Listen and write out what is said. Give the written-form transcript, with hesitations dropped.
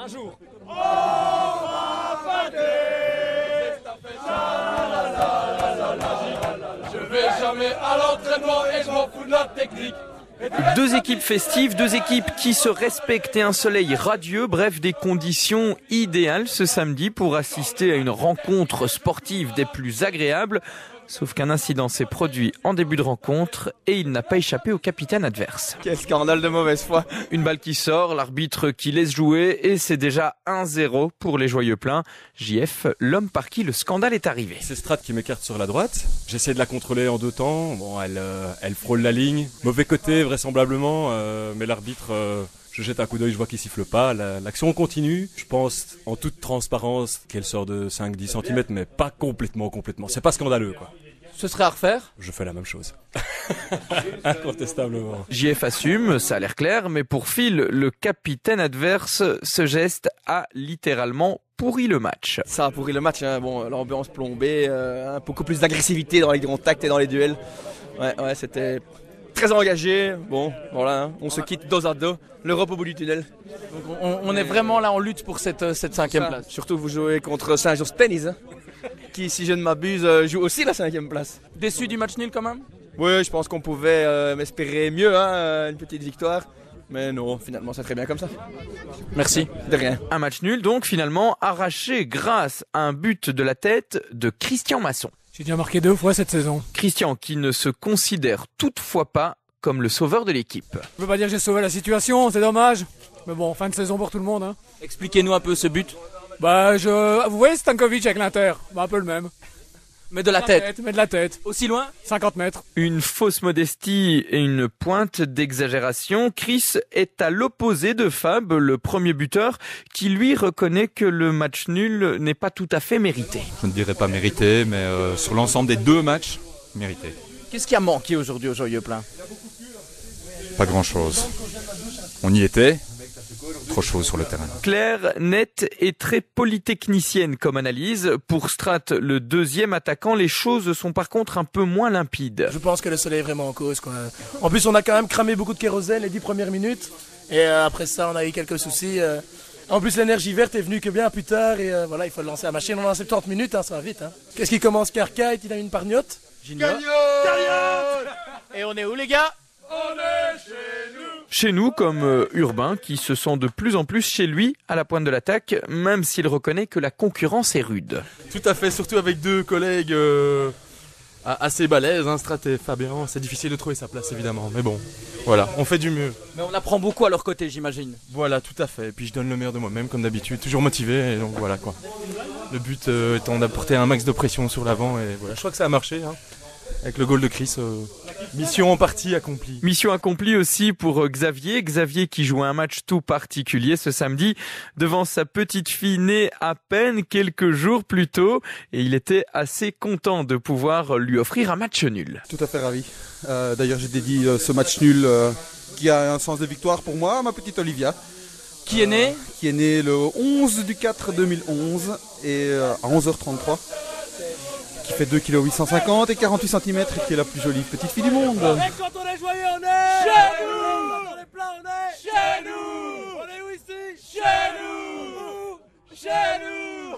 jour. Je vais jamais à l'entraînement et je m'en fous de la technique. Deux équipes festives, deux équipes qui se respectent et un soleil radieux, bref des conditions idéales ce samedi pour assister à une rencontre sportive des plus agréables. Sauf qu'un incident s'est produit en début de rencontre et il n'a pas échappé au capitaine adverse. Quel scandale de mauvaise foi. Une balle qui sort, l'arbitre qui laisse jouer et c'est déjà 1-0 pour les Joyeux Pleins. JF, l'homme par qui le scandale est arrivé. C'est Strat qui m'écarte sur la droite. J'essaie de la contrôler en deux temps. Bon, elle frôle la ligne. Mauvais côté vraisemblablement, mais l'arbitre... Je jette un coup d'œil, je vois qu'il siffle pas. L'action continue. Je pense en toute transparence qu'elle sort de 5-10 cm, mais pas complètement. C'est pas scandaleux, quoi. Ce serait à refaire? Je fais la même chose. Incontestablement. JF assume, ça a l'air clair, mais pour Phil, le capitaine adverse, ce geste a littéralement pourri le match. Ça a pourri le match, hein. Bon, l'ambiance plombée, beaucoup plus d'agressivité dans les contacts et dans les duels. Ouais, c'était très engagé. Bon, voilà, hein. On se quitte dos à dos. L'Europe au bout du tunnel. Donc on est vraiment là en lutte pour cette 5e place. Surtout vous jouez contre Saint-Just Tennis, hein, qui, si je ne m'abuse, joue aussi la 5e place. Déçu du match nul quand même? Oui, je pense qu'on pouvait espérer mieux, hein, une petite victoire. Mais non, finalement, c'est très bien comme ça. Merci. De rien. Un match nul donc finalement arraché grâce à un but de la tête de Christian Masson. J'ai déjà marqué 2 fois cette saison. Christian qui ne se considère toutefois pas comme le sauveur de l'équipe. Je veux pas dire que j'ai sauvé la situation, c'est dommage. Mais bon, fin de saison pour tout le monde. Hein. Expliquez-nous un peu ce but. Vous voyez Stankovic avec l'Inter, un peu le même. Mais de la tête. Mais de la tête. Aussi loin? 50 mètres. Une fausse modestie et une pointe d'exagération. Chris est à l'opposé de Fab, le premier buteur, qui lui reconnaît que le match nul n'est pas tout à fait mérité. Je ne dirais pas mérité, mais sur l'ensemble des 2 matchs, mérité. Qu'est-ce qui a manqué aujourd'hui aux Joyeux Pleins? Pas grand-chose. On y était, trop chaud sur le terrain. Claire, nette et très polytechnicienne comme analyse. Pour Strat, le deuxième attaquant, les choses sont par contre un peu moins limpides. Je pense que le soleil est vraiment en cause, quoi. En plus, on a quand même cramé beaucoup de kérosène les 10 premières minutes. Et après ça, on a eu quelques soucis. En plus, l'énergie verte est venue que bien plus tard. Et voilà, il faut lancer la machine. On a 70 minutes, hein, ça va vite. Hein. Qu'est-ce qui commence? Carcaille, il a une pargnotte. Gagnon! Et on est où les gars? On est chez nous! Chez nous, comme Urbain, qui se sent de plus en plus chez lui à la pointe de l'attaque, même s'il reconnaît que la concurrence est rude. Tout à fait, surtout avec 2 collègues assez balèzes, hein, Strat et Fabien. C'est difficile de trouver sa place évidemment, mais bon, voilà, on fait du mieux. Mais on apprend beaucoup à leur côté, j'imagine. Voilà, tout à fait. Et puis je donne le meilleur de moi-même comme d'habitude, toujours motivé, et donc voilà quoi. Le but étant d'apporter un max de pression sur l'avant, et voilà, je crois que ça a marché, hein, avec le goal de Chris. Mission en partie accomplie. Mission accomplie aussi pour Xavier. Xavier qui joue un match tout particulier ce samedi devant sa petite fille née à peine quelques jours plus tôt. Et il était assez content de pouvoir lui offrir un match nul. Tout à fait ravi. D'ailleurs, j'ai dédié ce match nul qui a un sens de victoire pour moi à ma petite Olivia. Qui est né? Qui est née le 11 du 4 2011 et à 11h33. Qui fait 2,850 kg et 48 cm et qui est la plus jolie petite fille du monde. Et quand on est joyeux, on est chez nous! Quand on est plein, on est chez nous! On est où ici? Chez nous! Chez nous!